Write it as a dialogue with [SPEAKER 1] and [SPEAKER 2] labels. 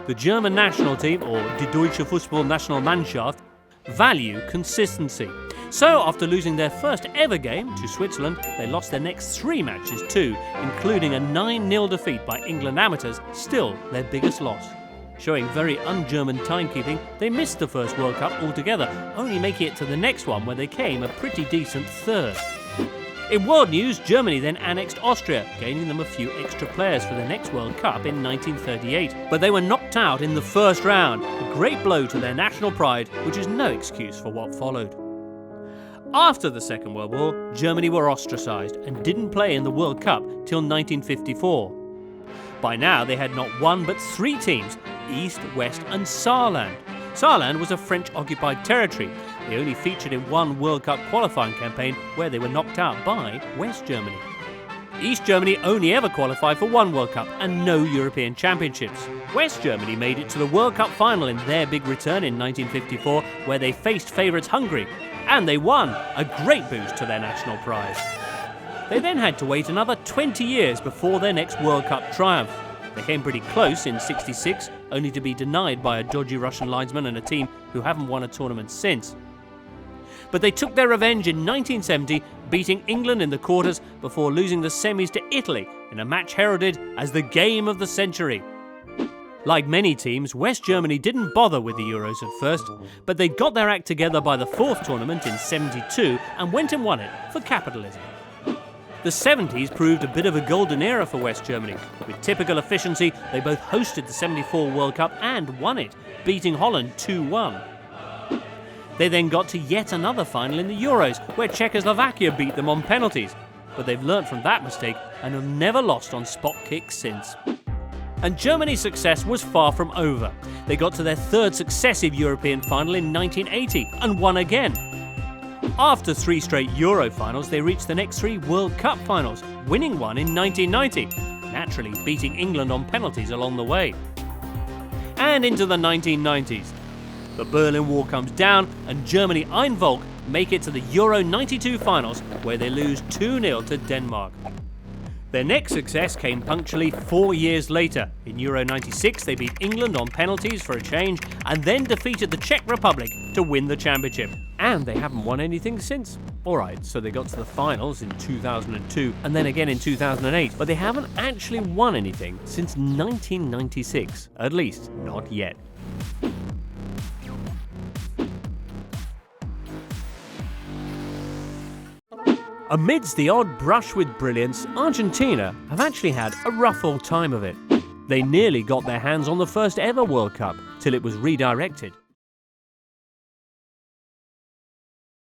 [SPEAKER 1] The German national team, or Die Deutsche Fußballnationalmannschaft, value consistency. So, after losing their first ever game to Switzerland, they lost their next 3 matches too, including a 9-0 defeat by England amateurs, still their biggest loss. Showing very un-German timekeeping, they missed the first World Cup altogether, only making it to the next one where they came a pretty decent 3rd. In world news, Germany then annexed Austria, gaining them a few extra players for the next World Cup in 1938. But they were knocked out in the first round, a great blow to their national pride, which is no excuse for what followed. After the Second World War, Germany were ostracised and didn't play in the World Cup till 1954. By now they had not 1 but 3 teams, East, West and Saarland. Saarland was a French-occupied territory. They only featured in 1 World Cup qualifying campaign where they were knocked out by West Germany. East Germany only ever qualified for 1 World Cup and no European Championships. West Germany made it to the World Cup final in their big return in 1954 where they faced favourites Hungary. And they won, a great boost to their national pride. They then had to wait another 20 years before their next World Cup triumph. They came pretty close in '66, only to be denied by a dodgy Russian linesman and a team who haven't won a tournament since. But they took their revenge in 1970, beating England in the quarters before losing the semis to Italy in a match heralded as the game of the century. Like many teams, West Germany didn't bother with the Euros at first, but they got their act together by the 4th tournament in '72 and went and won it for capitalism. The 70s proved a bit of a golden era for West Germany. With typical efficiency, they both hosted the '74 World Cup and won it, beating Holland 2-1. They then got to yet another final in the Euros, where Czechoslovakia beat them on penalties. But they've learnt from that mistake and have never lost on spot kicks since. And Germany's success was far from over. They got to their 3rd successive European final in 1980 and won again. After 3 straight Euro finals, they reached the next 3 World Cup finals, winning one in 1990, naturally beating England on penalties along the way. And into the 1990s. The Berlin Wall comes down and Germany Einvolk make it to the Euro 92 finals, where they lose 2-0 to Denmark. Their next success came punctually 4 years later. In Euro 96, they beat England on penalties for a change and then defeated the Czech Republic to win the championship. And they haven't won anything since. Alright, so they got to the finals in 2002 and then again in 2008, but they haven't actually won anything since 1996. At least, not yet. Amidst the odd brush with brilliance, Argentina have actually had a rough old time of it. They nearly got their hands on the first ever World Cup, till it was redirected.